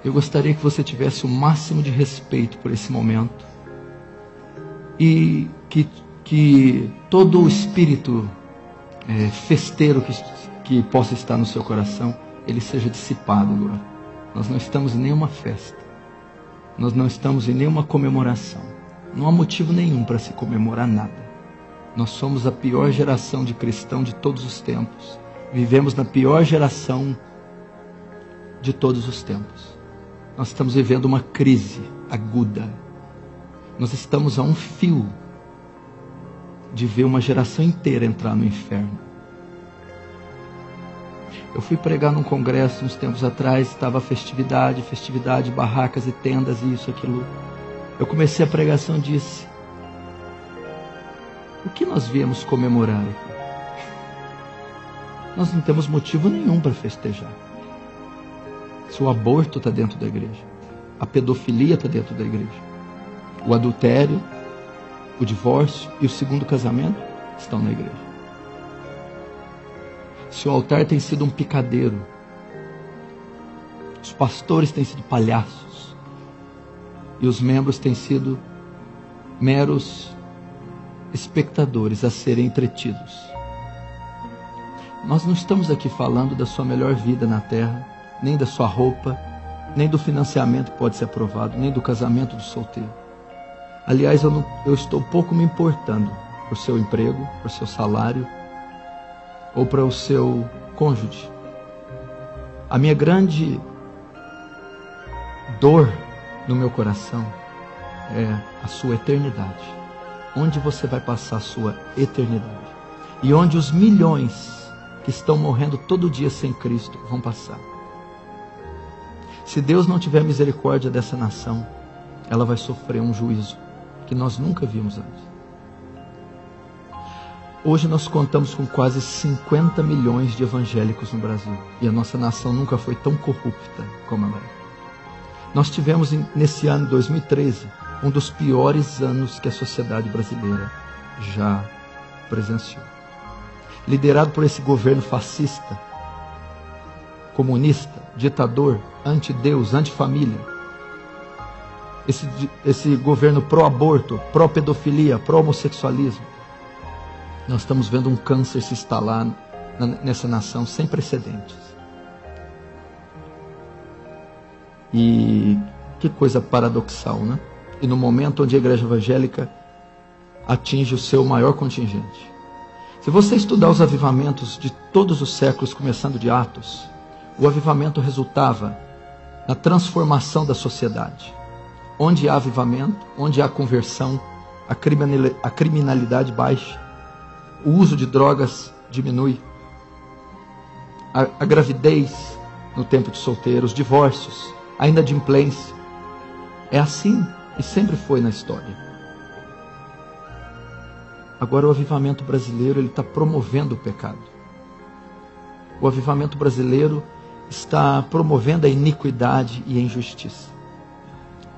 Eu gostaria que você tivesse o máximo de respeito por esse momento e que todo o espírito festeiro que possa estar no seu coração, ele seja dissipado agora. Nós não estamos em nenhuma festa, nós não estamos em nenhuma comemoração, não há motivo nenhum para se comemorar nada. Nós somos a pior geração de cristão de todos os tempos, vivemos na pior geração de todos os tempos. Nós estamos vivendo uma crise aguda, nós estamos a um fio de ver uma geração inteira entrar no inferno. Eu fui pregar num congresso uns tempos atrás, estava festividade, barracas e tendas e isso, aquilo. Eu comecei a pregação e disse: o que nós viemos comemorar aqui? Nós não temos motivo nenhum para festejar. Se o aborto está dentro da igreja, a pedofilia está dentro da igreja, o adultério, o divórcio e o segundo casamento estão na igreja. Se o altar tem sido um picadeiro, os pastores têm sido palhaços e os membros têm sido meros espectadores a serem entretidos. Nós não estamos aqui falando da sua melhor vida na terra, nem da sua roupa, nem do financiamento que pode ser aprovado, nem do casamento do solteiro. Aliás, eu estou pouco me importando por seu emprego, por seu salário ou para o seu cônjuge. A minha grande dor no meu coração é a sua eternidade. Onde você vai passar a sua eternidade? E onde os milhões que estão morrendo todo dia sem Cristo vão passar? Se Deus não tiver misericórdia dessa nação, ela vai sofrer um juízo que nós nunca vimos antes. Hoje nós contamos com quase 50 milhões de evangélicos no Brasil. E a nossa nação nunca foi tão corrupta como ela é. Nós tivemos nesse ano, 2013, um dos piores anos que a sociedade brasileira já presenciou. Liderado por esse governo fascista, comunista, ditador, anti-Deus, anti-família. Esse governo pró-aborto, pró-pedofilia, pró-homossexualismo. Nós estamos vendo um câncer se instalar nessa nação sem precedentes. E que coisa paradoxal, né? E no momento onde a igreja evangélica atinge o seu maior contingente. Se você estudar os avivamentos de todos os séculos, começando de Atos, o avivamento resultava na transformação da sociedade. Onde há avivamento, onde há conversão, a criminalidade baixa, o uso de drogas diminui, a gravidez no tempo de solteiro, os divórcios, a inadimplência. É assim e sempre foi na história. Agora o avivamento brasileiro está promovendo o pecado. O avivamento brasileiro está promovendo a iniquidade e a injustiça.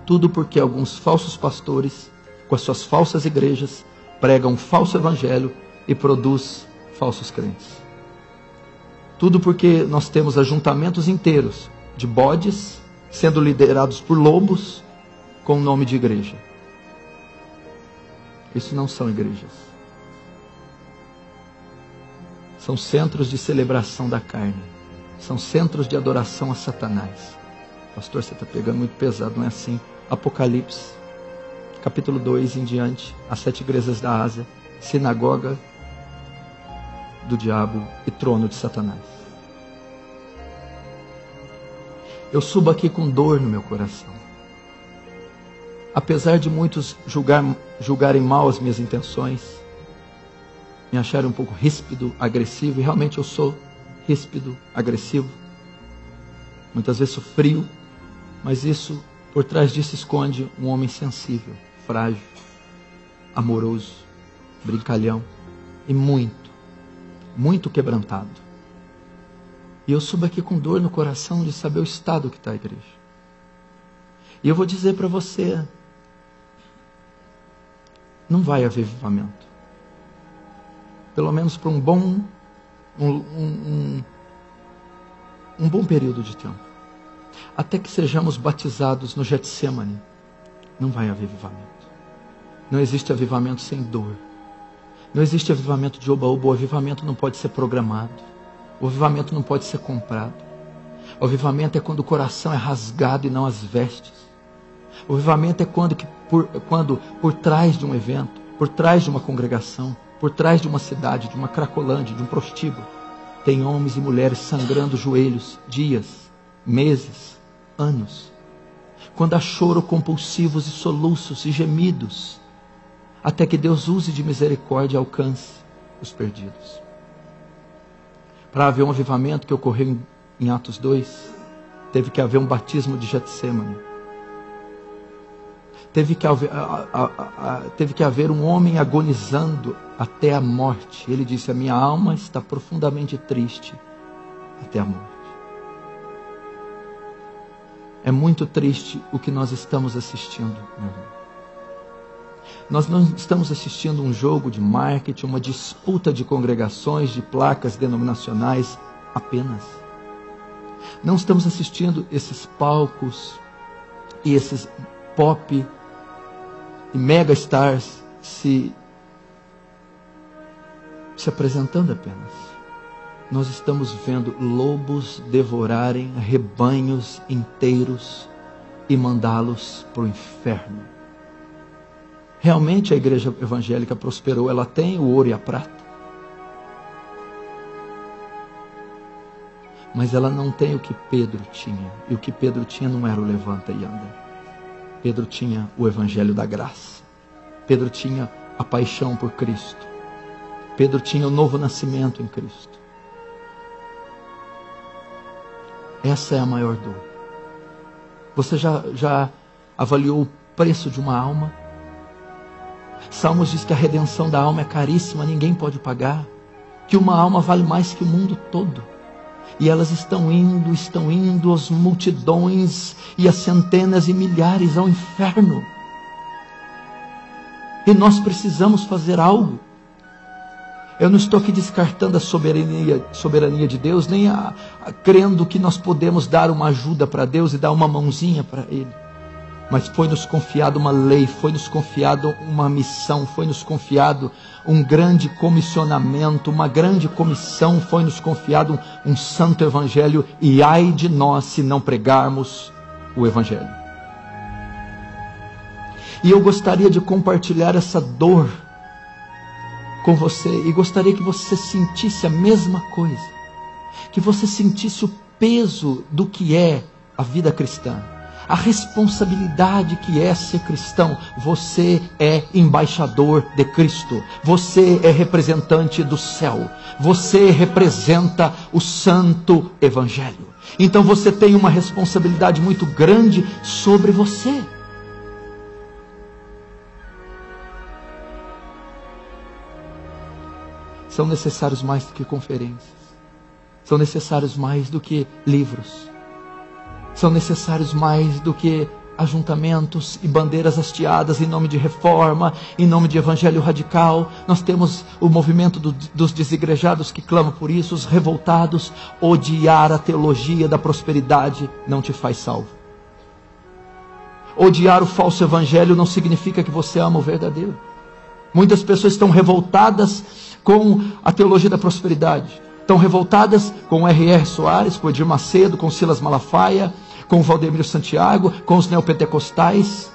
Tudo porque alguns falsos pastores, com as suas falsas igrejas, pregam um falso evangelho e produz falsos crentes. Tudo porque nós temos ajuntamentos inteiros de bodes sendo liderados por lobos com o nome de igreja. Isso não são igrejas. São centros de celebração da carne. São centros de adoração a Satanás. Pastor, você está pegando muito pesado, não é assim? Apocalipse, capítulo 2 em diante, as 7 igrejas da Ásia, sinagoga do diabo e trono de Satanás. Eu subo aqui com dor no meu coração. Apesar de muitos julgarem mal as minhas intenções, me acharem um pouco ríspido, agressivo, e realmente eu sou ríspido, agressivo. Muitas vezes sou frio, mas por trás disso esconde um homem sensível, frágil, amoroso, brincalhão e muito quebrantado. E eu subo aqui com dor no coração de saber o estado que está a igreja. E eu vou dizer para você, não vai haver avivamento. Pelo menos por um bom período de tempo. Até que sejamos batizados no Getsemane, não vai haver avivamento. Não existe avivamento sem dor. Não existe avivamento de oba-oba. O avivamento não pode ser programado. O avivamento não pode ser comprado. O avivamento é quando o coração é rasgado e não as vestes. O avivamento é quando por trás de um evento, por trás de uma congregação, por trás de uma cidade, de uma cracolândia, de um prostíbulo, tem homens e mulheres sangrando joelhos, dias, meses, anos. Quando há choro compulsivos e soluços e gemidos, até que Deus use de misericórdia e alcance os perdidos. Para haver um avivamento que ocorreu em Atos 2, teve que haver um batismo de Getsemane. Teve que haver um homem agonizando até a morte. Ele disse: a minha alma está profundamente triste até a morte. É muito triste o que nós estamos assistindo, meu irmão. Nós não estamos assistindo um jogo de marketing, uma disputa de congregações, de placas denominacionais apenas. Não estamos assistindo esses palcos e esses pop e mega stars se apresentando apenas. Nós estamos vendo lobos devorarem rebanhos inteiros e mandá-los para o inferno. Realmente a igreja evangélica prosperou, ela tem o ouro e a prata. Mas ela não tem o que Pedro tinha. E o que Pedro tinha não era o levanta e anda. Pedro tinha o evangelho da graça. Pedro tinha a paixão por Cristo. Pedro tinha o novo nascimento em Cristo. Essa é a maior dor. Você já avaliou o preço de uma alma? Salmos diz que a redenção da alma é caríssima, ninguém pode pagar. Que uma alma vale mais que o mundo todo. E elas estão indo as multidões e as centenas e milhares ao inferno. E nós precisamos fazer algo. Eu não estou aqui descartando a soberania de Deus, nem crendo que nós podemos dar uma ajuda para Deus e dar uma mãozinha para Ele. Mas foi-nos confiado uma lei, foi-nos confiado uma missão, foi-nos confiado um grande comissionamento, uma grande comissão, foi-nos confiado um santo evangelho, e ai de nós se não pregarmos o evangelho. E eu gostaria de compartilhar essa dor com você, e gostaria que você sentisse a mesma coisa, que você sentisse o peso do que é a vida cristã. A responsabilidade que é ser cristão. Você é embaixador de Cristo. Você é representante do céu. Você representa o santo evangelho. Então você tem uma responsabilidade muito grande sobre você. São necessários mais do que conferências. São necessários mais do que livros. São necessários mais do que ajuntamentos e bandeiras hasteadas em nome de reforma, em nome de evangelho radical. Nós temos o movimento dos desigrejados que clamam por isso, os revoltados. Odiar a teologia da prosperidade não te faz salvo. Odiar o falso evangelho não significa que você ama o verdadeiro. Muitas pessoas estão revoltadas com a teologia da prosperidade. Estão revoltadas com o R.R. Soares, com o Edir Macedo, com o Silas Malafaia, com o Valdemiro Santiago, com os neopentecostais.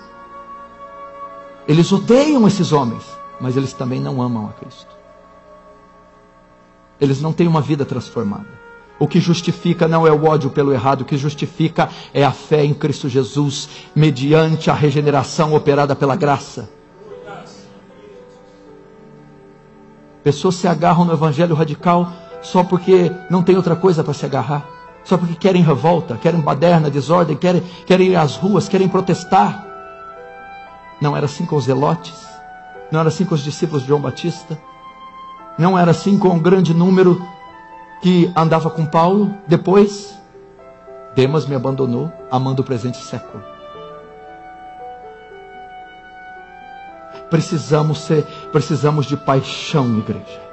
Eles odeiam esses homens, mas eles também não amam a Cristo. Eles não têm uma vida transformada. O que justifica não é o ódio pelo errado, o que justifica é a fé em Cristo Jesus, mediante a regeneração operada pela graça. Pessoas se agarram no evangelho radical só porque não tem outra coisa para se agarrar. Só porque querem revolta, querem baderna, desordem, querem ir às ruas, querem protestar. Não era assim com os zelotes. Não era assim com os discípulos de João Batista. Não era assim com o grande número que andava com Paulo. Depois, Demas me abandonou, amando o presente século. Precisamos de paixão, igreja.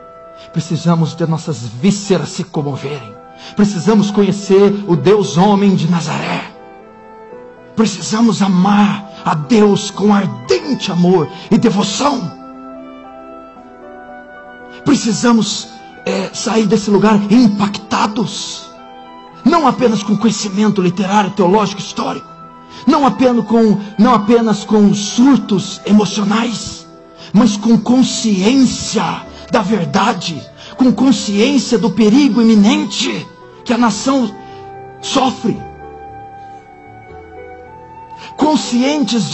Precisamos de nossas vísceras se comoverem. Precisamos conhecer o Deus homem de Nazaré. Precisamos amar a Deus com ardente amor e devoção. Precisamos sair desse lugar impactados, não apenas com conhecimento literário, teológico, histórico, não apenas com surtos emocionais, mas com consciência da verdade, com consciência do perigo iminente que a nação sofre, conscientes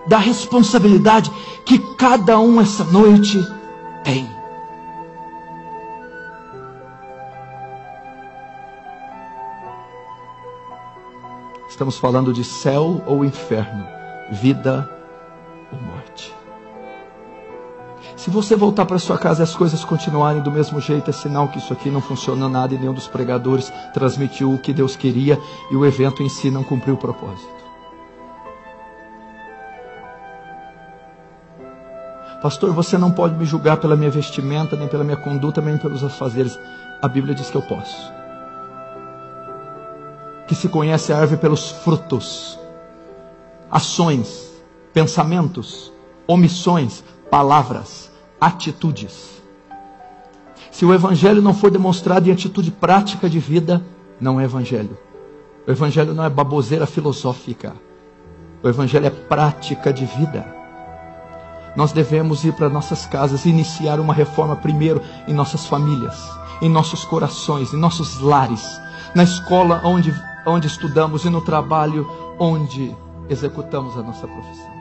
da responsabilidade que cada um essa noite tem. Estamos falando de céu ou inferno, vida ou morte. Se você voltar para sua casa e as coisas continuarem do mesmo jeito, é sinal que isso aqui não funciona nada e nenhum dos pregadores transmitiu o que Deus queria e o evento em si não cumpriu o propósito. Pastor, você não pode me julgar pela minha vestimenta, nem pela minha conduta, nem pelos afazeres. A Bíblia diz que eu posso. Que se conhece a árvore pelos frutos, ações, pensamentos, omissões, palavras, atitudes. Se o Evangelho não for demonstrado em atitude prática de vida, não é Evangelho. O Evangelho não é baboseira filosófica. O Evangelho é prática de vida. Nós devemos ir para nossas casas e iniciar uma reforma primeiro em nossas famílias, em nossos corações, em nossos lares, na escola onde estudamos e no trabalho onde executamos a nossa profissão.